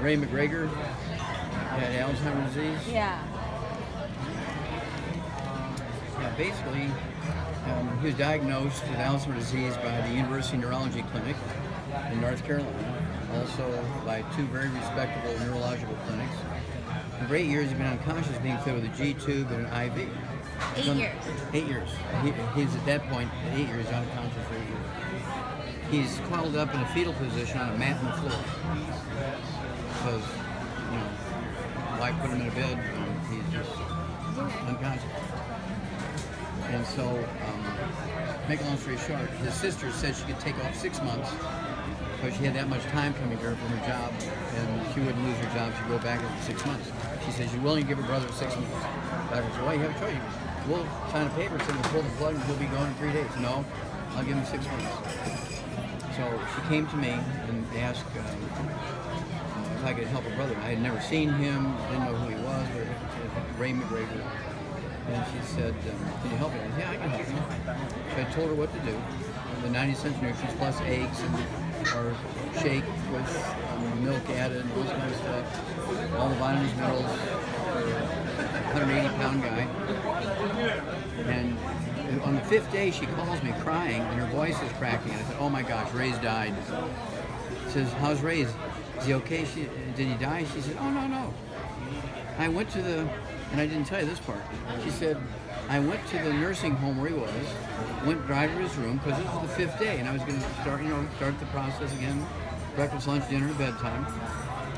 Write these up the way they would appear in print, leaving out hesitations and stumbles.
Ray McGregor had Alzheimer's disease. Yeah. Yeah, basically, he was diagnosed with Alzheimer's disease by the University Neurology Clinic in North Carolina, also by two very respectable neurological clinics. And for 8 years, he's been unconscious, being fed with a G-tube and an IV. 8 years. 8 years. He's at that point, at 8 years, unconscious for 8 years. He's coiled up in a fetal position on a mat on the floor. Because, you know, why put him in a bed when he's just unconscious? And so, make a long story short, his sister said she could take off 6 months because she had that much time coming to her from her job, and she wouldn't lose her job. She'd go back after 6 months. She said she's willing to give her brother 6 months. Doctor said, well, you have a choice. We'll sign a paper saying we'll pull the plug and he'll be gone in 3 days. No, I'll give him 6 months. So she came to me and asked if I could help her brother. I had never seen him, didn't know who he was, but Ray McGregor. And she said, can you help me? I said, yeah, I can help you. So I told her what to do. The 90 cent nutrients plus eggs or shake with milk added and all this kind of stuff. All the vitamins, minerals. 180-pound guy. And on the 5th day, she calls me crying, and her voice is cracking. And I said, oh my gosh, Ray's died. She says, how's Ray? Is he okay? Did he die? She said, oh, no. I went to and I didn't tell you this part. She said, I went to the nursing home where he was, went drive to his room, because this was the 5th day, and I was going to start the process again, breakfast, lunch, dinner, bedtime,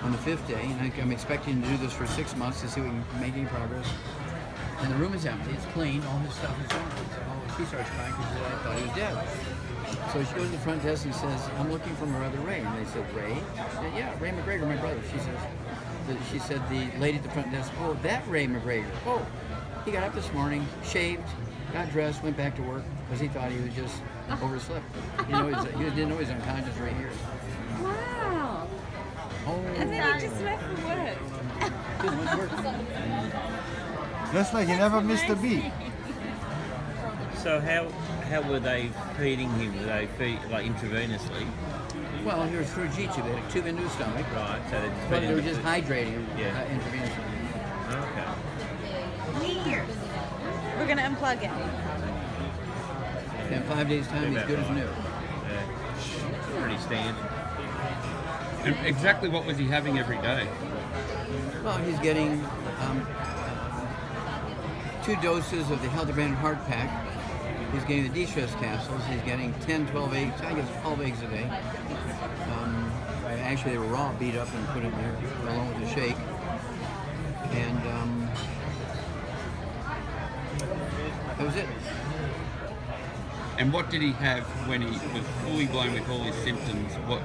on the 5th day, and I'm expecting to do this for 6 months to see if we can make any progress. And the room is empty, it's clean, all his stuff is gone. Oh, she starts crying because I thought he was dead. So she goes to the front desk and says, I'm looking for my brother Ray. And they said, Ray? She said, yeah, Ray McGregor, my brother. She said, the lady at the front desk, oh, that Ray McGregor. Oh, he got up this morning, shaved, got dressed, went back to work because he thought he was just overslept. He didn't know he was unconscious for 8 years. Wow. Oh. And then he just left for work. Just went to work. Just like he never missed a beat. So how were they feeding him? Were they feed like intravenously? Well, he was through a G-tube. They had a tube into his stomach. Right. So They were just hydrating him intravenously. Okay. 8 years. We're going to unplug it. In 5 days' time, he's good as new. Yeah. Pretty standard. And exactly what was he having every day? Well, he's getting 2 doses of the Healthy Brain and Heart Pack. He's getting the de-stress capsules. He's getting 10, 12 eggs. I guess 12 eggs a day. Actually, they were raw, beat up, and put in there along with the shake. And that was it. And what did he have when he was fully blown with all his symptoms? What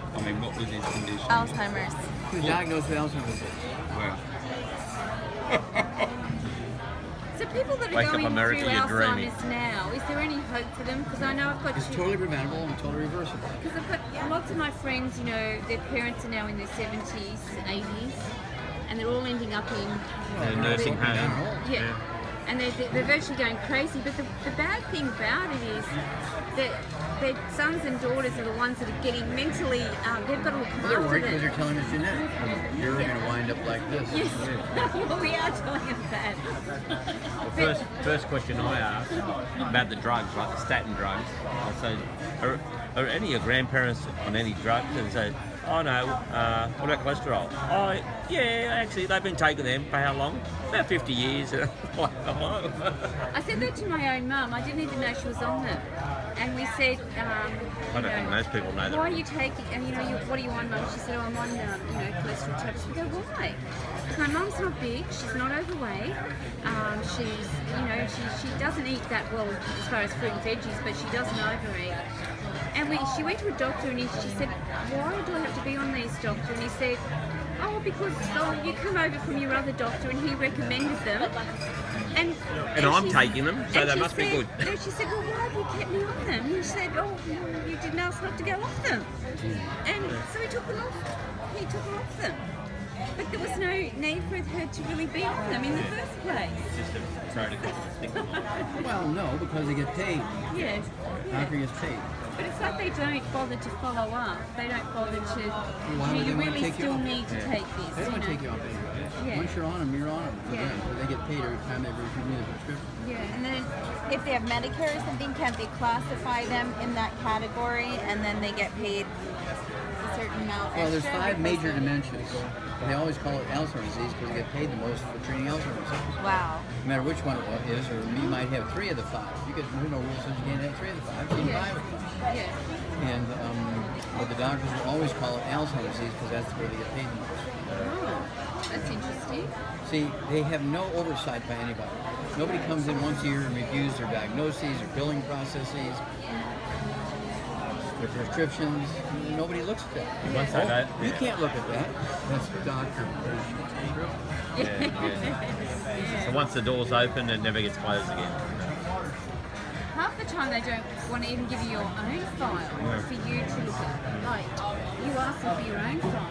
was his condition? Alzheimer's. He was diagnosed with Alzheimer's disease. Wow. So people that are Wake up, going America, through you're dreaming. Alzheimer's now, is there any hope for them? Because I know I've got It's totally preventable and totally reversible. Because I've got lots of my friends, their parents are now in their 70s, 80s, and they're all ending up in nursing home. Yeah. And they're virtually going crazy. But the bad thing about it is that their sons and daughters are the ones that are getting mentally, they've got to look They're after worried because them. they're telling us genetic. You're going to wind up like this. Yes, well, we are telling them that. The first question I asked about the drugs, like the statin drugs, I said, are any of your grandparents on any drugs? And they said, oh no, what about cholesterol? Oh yeah, actually they've been taking them for how long? About 50 years. I said that to my own mum. I didn't even know she was on them. And we said, I don't think most people know that. why are you taking, and what are you on, Mum? She said, oh, I'm on, cholesterol tablets. We go, why? My mum's not big, she's not overweight, she doesn't eat that well as far as fruit and veggies, but she doesn't overeat. And she went to a doctor and she said, why do I have to be on these, doctor? And he said, oh, because you come over from your other doctor and he recommended them. And I'm taking them, so they must be good. And she said, well, why have you kept me on them? And he said, oh, you didn't ask not to go off them. And so he took them off them. But there was no need for her to really be on them in the first place. Well, no, because they get paid. Yeah. Doctor gets paid. But it's like they don't bother to follow up. They don't bother to. Why would You they want to really take you still off? need to take this. They don't take you off anyway. Yeah. Once you're on them, you're on them. Yeah. They get paid every time they renew the prescription. Yeah. And then if they have Medicare or something, can't they classify them in that category and then they get paid a certain amount Well, there's extra 5 because major they're- dementias. They always call it Alzheimer's disease because they get paid the most for treating Alzheimer's disease. Wow. No matter which one it is, or you might have 3 of the 5. You could, there's no rules that you can't have 3 of the 5. You can Yeah. 5 of the 5. Yeah. And but the doctors will always call it Alzheimer's disease because that's where they get paid the most. Oh, that's interesting. See, they have no oversight by anybody. Nobody comes in once a year and reviews their diagnoses or billing processes, their prescriptions. Nobody looks at that. Once they know, You can't look at that. That's doctor patient. So once the door's open, it never gets closed again. Half the time they don't want to even give you your own file for you to look at. Like, you ask them for your own file,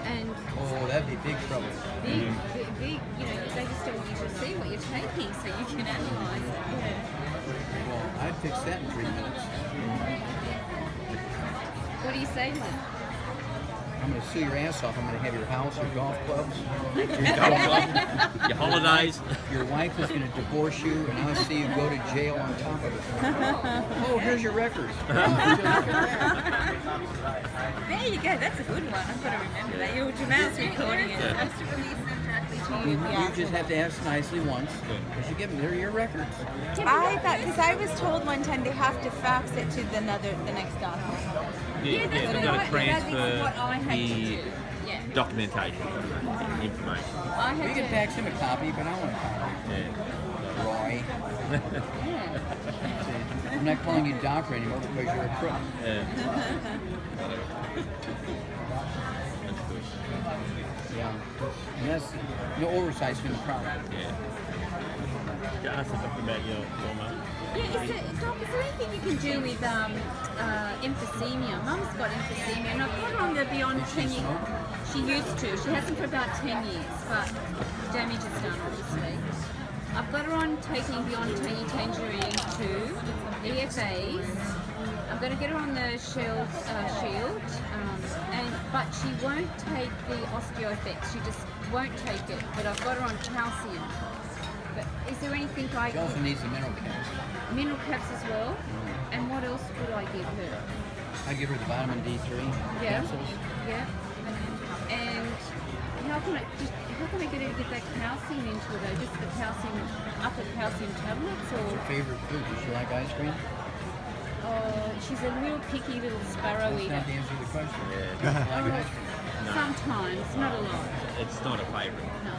and Oh, that'd be big trouble. big, you know, they just don't want you to see what you're taking so you can analyse it. Yeah. Well, I'd fix that in 3 minutes. What do you say to them? I'm going to sue your ass off. I'm going to have your house, your golf clubs, Your holidays. your wife is going to divorce you, and I'll see you go to jail on top of it. Oh, here's your records. There you go. That's a good one. I've got to remember that. Your mouse recording it. Yeah. Has to release them directly to you. You just have to ask nicely once. Because you give them, they're your records. I thought, because I was told one time they have to fax it to the next doctor. Yeah, that's they've what got I- to transfer that's what I had to the do. Yeah. documentation, information. I You had can to. fax him a copy, but I want a copy. Yeah. Roy. Yeah. I'm not calling you doctor anymore because you're a crook. Yeah. Yeah. And that's, no oversight's been a problem. Yeah. Ask the doctor about your mum. Yeah, Doc, is there anything you can do with emphysema? Mum's got emphysema, and I've got her on the Beyond Does she 10 years. smoke? She used to. She hasn't for about 10 years, but damage is done, obviously. I've got her on taking Beyond Tangy Tangerine 2, EFAs. I'm going to get her on the Shield, but she won't take the OsteoFX. She just won't take it. But I've got her on calcium. But is there anything I She also could... needs the mineral caps. Mineral caps as well? And what else would I give her? I give her the vitamin D3 Yeah. capsules. Yeah. And how can I get her to get that calcium into her though? Just the calcium, upper calcium tablets, What's her or favorite food? Does she like ice cream? she's a real picky little sparrow That's eater. not the answer to the question. Yeah. Does she like ice cream? No, Sometimes, not a lot. it's not a favourite. No.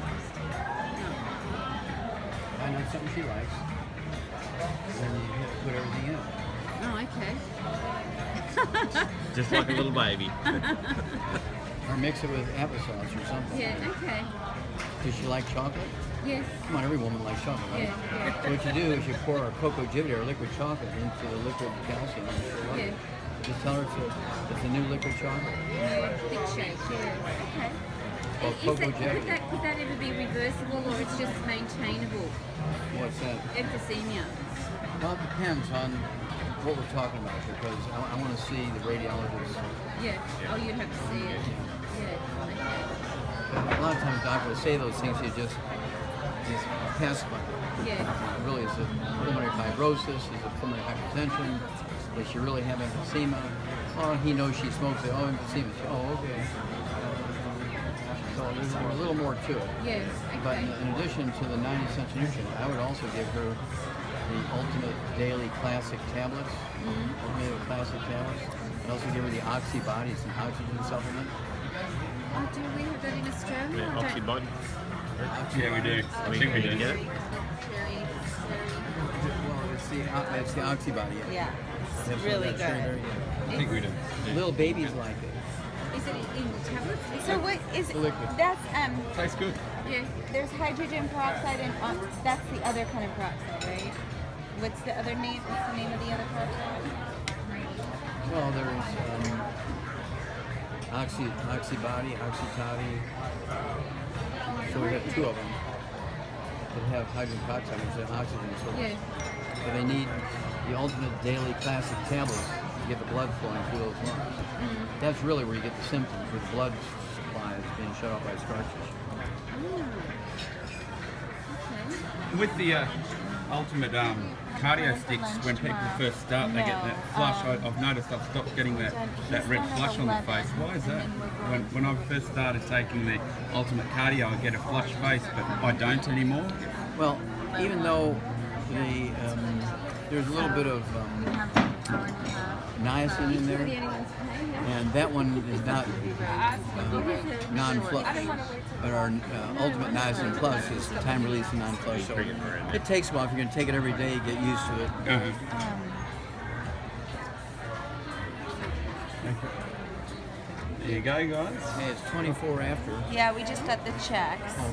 Find out something she likes. Then you have to put everything in. Oh, okay. Just like a little baby. Or mix it with applesauce or something. Yeah. Okay. Does she like chocolate? Yes. Come on, every woman likes chocolate, right? Yeah. So what you do is you pour a cocoa giblet or liquid chocolate into the liquid calcium. And she'll love it. Yeah. Just tell her it's a new liquid chocolate. Yeah. Thick shake. Yeah. Okay. Called Is cocoa that, jelly. could that ever be reversible, or it's just maintainable? What's that? Emphysema. Well, it depends on what we're talking about because I want to see the radiologist. Yeah. Oh, you'd have to see it. Yeah. A lot of times doctors will say those things, you just pacify. Yeah. Really, is it pulmonary fibrosis? Is it pulmonary hypertension? Does she really have emphysema? Oh, he knows she smokes it. Oh, emphysema. Oh, okay. So there's a little more to it. Yeah. But Okay. in addition to the 90 cents nutrient, I would also give her the Ultimate Daily Classic tablets. Ultimate Classic tablets. I'd also give her the Oxy Body. It's an oxygen supplement. Oh, do we have that in Australia? Yeah, I don't- Oxybody. Yeah, we do. I think we can get it. Well, it's the Oxy Body. Yeah. That's It's really that's very, good. very good. I think we do. Little babies like it. Is it in tablets? So what is The liquid. that's Tastes good. Yeah. there's hydrogen peroxide and that's the other kind of peroxide, right? What's the other name? What's the name of the other peroxide? Well, there's Oxy Body, Oxy Toddy. So we have 2 of them that have hydrogen peroxide, which is an oxygen source. Yeah. So they need the Ultimate Daily Classic tablets to get the blood flowing through those lungs. That's really where you get the symptoms, with blood supply. eye is being shut off by scar tissue. Okay. With the ultimate cardio sticks, when people first start, they get that flush. I've noticed I've stopped getting that red flush on the face. Why is that? When I first started taking the ultimate cardio, I get a flush face, but I don't anymore. Well, even though there's a little bit of niacin in there, and that one is not non-flush, but our ultimate niacin plus is time-release and non-flush. So it takes a while. If you're going to take it every day, you get used to it. There you go, guys. Hey, it's 24 after. Yeah, we just got the checks. So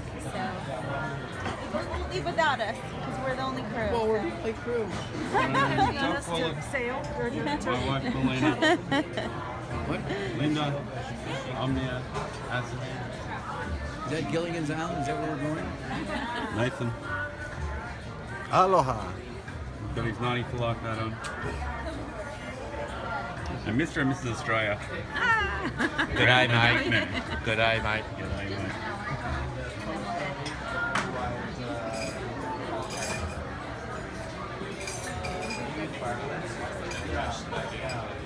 we'll leave without us because we're the only crew. Well, we're the only crew. Doc Wallach, my wife Melina, What? Linda, I'm the acid. Is that Gilligan's Island? Is that where we're going? Nathan, Aloha. got his 90 for life hat on. And Mr. and Mrs. Australia. Good day, mate. Good day, mate. G'day, mate.